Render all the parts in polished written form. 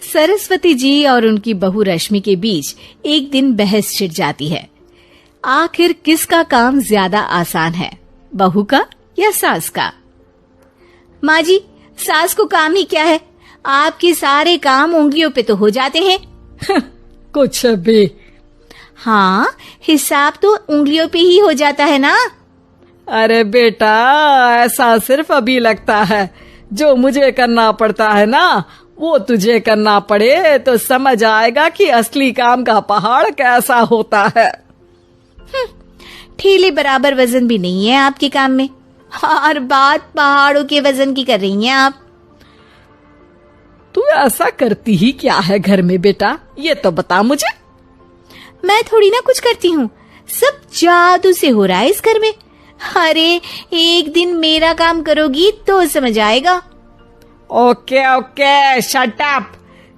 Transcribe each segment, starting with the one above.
सरस्वती जी और उनकी बहू रश्मि के बीच एक दिन बहस छिड़ जाती है। आखिर किसका काम ज्यादा आसान है, बहू का या सास का? माँ जी, सास को काम ही क्या है, आपके सारे काम उंगलियों पे तो हो जाते हैं। कुछ भी। हाँ, हिसाब तो उंगलियों पे ही हो जाता है ना। अरे बेटा, ऐसा सिर्फ अभी लगता है, जो मुझे करना पड़ता है ना वो तुझे करना पड़े तो समझ आएगा कि असली काम का पहाड़ कैसा होता है। ठेले बराबर वजन भी नहीं है आपके काम में, और बात पहाड़ों के वजन की कर रही हैं आप। तू ऐसा करती ही क्या है घर में बेटा, ये तो बता मुझे। मैं थोड़ी ना कुछ करती हूँ, सब जादू से हो रहा है इस घर में। अरे एक दिन मेरा काम करोगी तो समझ आएगा। Okay okay, shut up.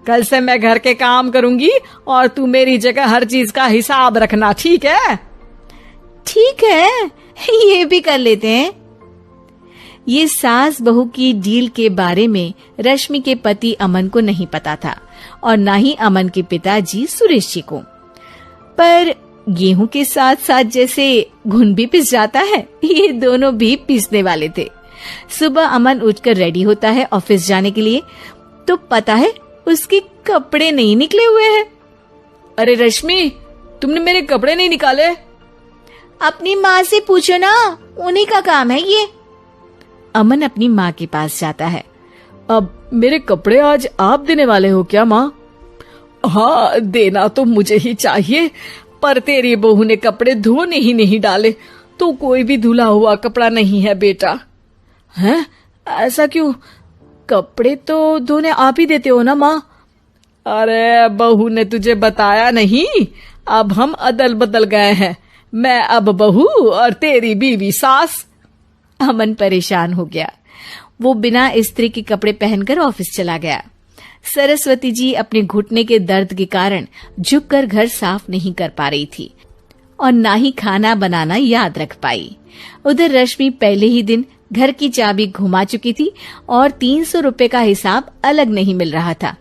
कल से मैं घर के काम करूंगी और तू मेरी जगह हर चीज का हिसाब रखना, ठीक है? ठीक है, ये भी कर लेते हैं। ये सास बहू की डील के बारे में रश्मि के पति अमन को नहीं पता था और ना ही अमन के पिताजी सुरेश जी को। पर गेहूं के साथ साथ जैसे घुन भी पिस जाता है, ये दोनों भी पिसने वाले थे। सुबह अमन उठकर रेडी होता है ऑफिस जाने के लिए, तो पता है उसके कपड़े नहीं निकले हुए हैं। अरे रश्मि, तुमने मेरे कपड़े नहीं निकाले? अपनी माँ से पूछो ना, उन्हीं का काम है ये। अमन अपनी माँ के पास जाता है। अब मेरे कपड़े आज आप देने वाले हो क्या माँ? हाँ, देना तो मुझे ही चाहिए, पर तेरी बहू ने कपड़े धोने ही नहीं डाले, तो कोई भी धुला हुआ कपड़ा नहीं है बेटा। हैं? ऐसा क्यों? कपड़े तो धोने आप ही देते हो ना माँ? अरे बहू ने तुझे बताया नहीं, अब हम अदल बदल गए हैं, मैं अब बहू और तेरी बीवी सास। अमन परेशान हो गया। वो बिना इस्त्री के कपड़े पहनकर ऑफिस चला गया। सरस्वती जी अपने घुटने के दर्द के कारण झुककर घर साफ नहीं कर पा रही थी और ना ही खाना बनाना याद रख पाई। उधर रश्मि पहले ही दिन घर की चाबी घुमा चुकी थी और 300 रुपए का हिसाब अलग नहीं मिल रहा था।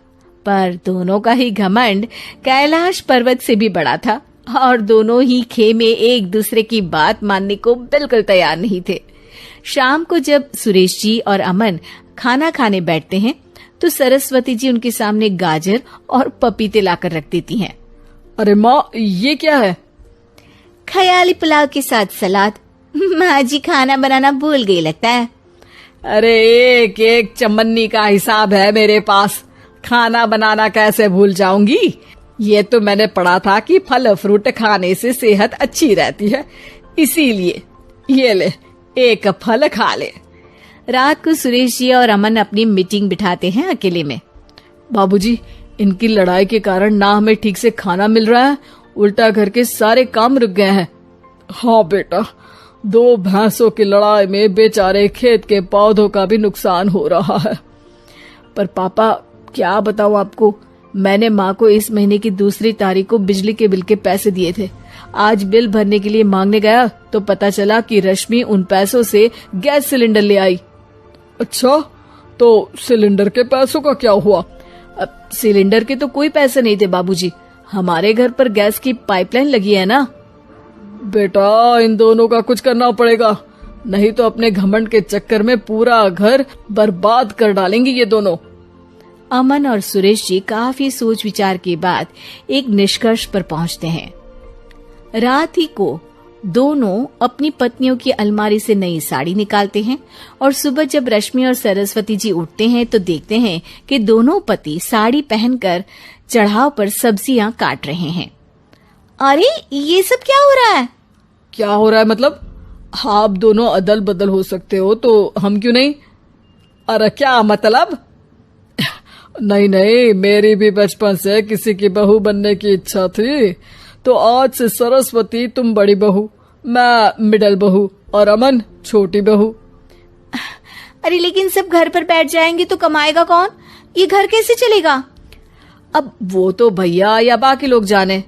पर दोनों का ही घमंड कैलाश पर्वत से भी बड़ा था और दोनों ही खेमे एक दूसरे की बात मानने को बिल्कुल तैयार नहीं थे। शाम को जब सुरेश जी और अमन खाना खाने बैठते हैं तो सरस्वती जी उनके सामने गाजर और पपीते लाकर रख देती हैं। अरे माँ, ये क्या है? ख्याली पुलाव के साथ सलाद। माँ जी खाना बनाना भूल गई लगता है। अरे एक एक चमन्नी का हिसाब है मेरे पास, खाना बनाना कैसे भूल जाऊंगी? ये तो मैंने पढ़ा था कि फल फ्रूट खाने से सेहत अच्छी रहती है, इसीलिए ये ले, एक फल खा ले। रात को सुरेश जी और अमन अपनी मीटिंग बिठाते हैं अकेले में। बाबूजी, इनकी लड़ाई के कारण ना हमें ठीक से खाना मिल रहा है, उल्टा घर के सारे काम रुक गए हैं। हाँ बेटा, 2 भैंसों की लड़ाई में बेचारे खेत के पौधों का भी नुकसान हो रहा है। पर पापा, क्या बताऊं आपको, मैंने माँ को इस महीने की 2 तारीख को बिजली के बिल के पैसे दिए थे। आज बिल भरने के लिए मांगने गया तो पता चला कि रश्मि उन पैसों से गैस सिलेंडर ले आई। अच्छा, तो सिलेंडर के पैसों का क्या हुआ? अब सिलेंडर के तो कोई पैसे नहीं थे बाबूजी, हमारे घर पर गैस की पाइपलाइन लगी है ना। बेटा, इन दोनों का कुछ करना पड़ेगा, नहीं तो अपने घमंड के चक्कर में पूरा घर बर्बाद कर डालेंगी ये दोनों। अमन और सुरेश जी काफी सोच विचार के बाद एक निष्कर्ष पर पहुंचते हैं। रात ही को दोनों अपनी पत्नियों की अलमारी से नई साड़ी निकालते हैं और सुबह जब रश्मि और सरस्वती जी उठते हैं तो देखते हैं कि दोनों पति साड़ी पहनकर चढ़ाव पर सब्जियां काट रहे हैं। अरे ये सब क्या हो रहा है? क्या हो रहा है मतलब? आप दोनों अदल बदल हो सकते हो तो हम क्यों नहीं? अरे क्या मतलब? नहीं नहीं, मेरी भी बचपन से किसी की बहू बनने की इच्छा थी, तो आज से सरस्वती तुम बड़ी बहू, मैं मिडल बहू और अमन छोटी बहू। अरे लेकिन सब घर पर बैठ जाएंगे तो कमाएगा कौन? ये घर कैसे चलेगा? अब वो तो भैया या बाकी लोग जाने,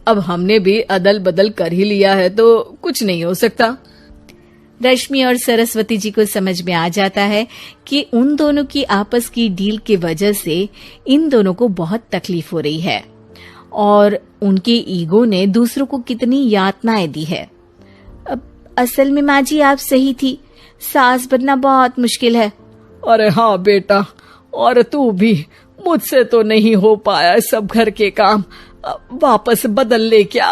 अब हमने भी अदल बदल कर ही लिया है तो कुछ नहीं हो सकता। रश्मि और सरस्वती जी को समझ में आ जाता है कि उन दोनों की आपस की डील की वजह से इन दोनों को बहुत तकलीफ हो रही है और उनके ईगो ने दूसरों को कितनी यातनाएं दी है। असल में माँ जी आप सही थी, सास बनना बहुत मुश्किल है। अरे हाँ बेटा, और तू भी, मुझसे तो नहीं हो पाया सब घर के काम, वापस बदल ले क्या?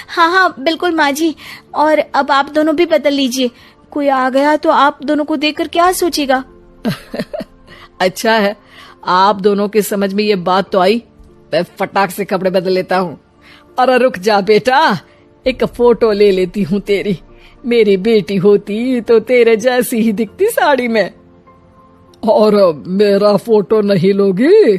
हाँ हाँ बिल्कुल माँ जी, और अब आप दोनों भी बदल लीजिए, कोई आ गया तो आप दोनों को देखकर क्या सोचेगा। अच्छा है, आप दोनों के समझ में ये बात तो आई, मैं फटाक से कपड़े बदल लेता हूँ। अरे रुक जा बेटा, एक फोटो ले लेती हूँ तेरी, मेरी बेटी होती तो तेरे जैसी ही दिखती साड़ी में। और मेरा फोटो नहीं लोगी?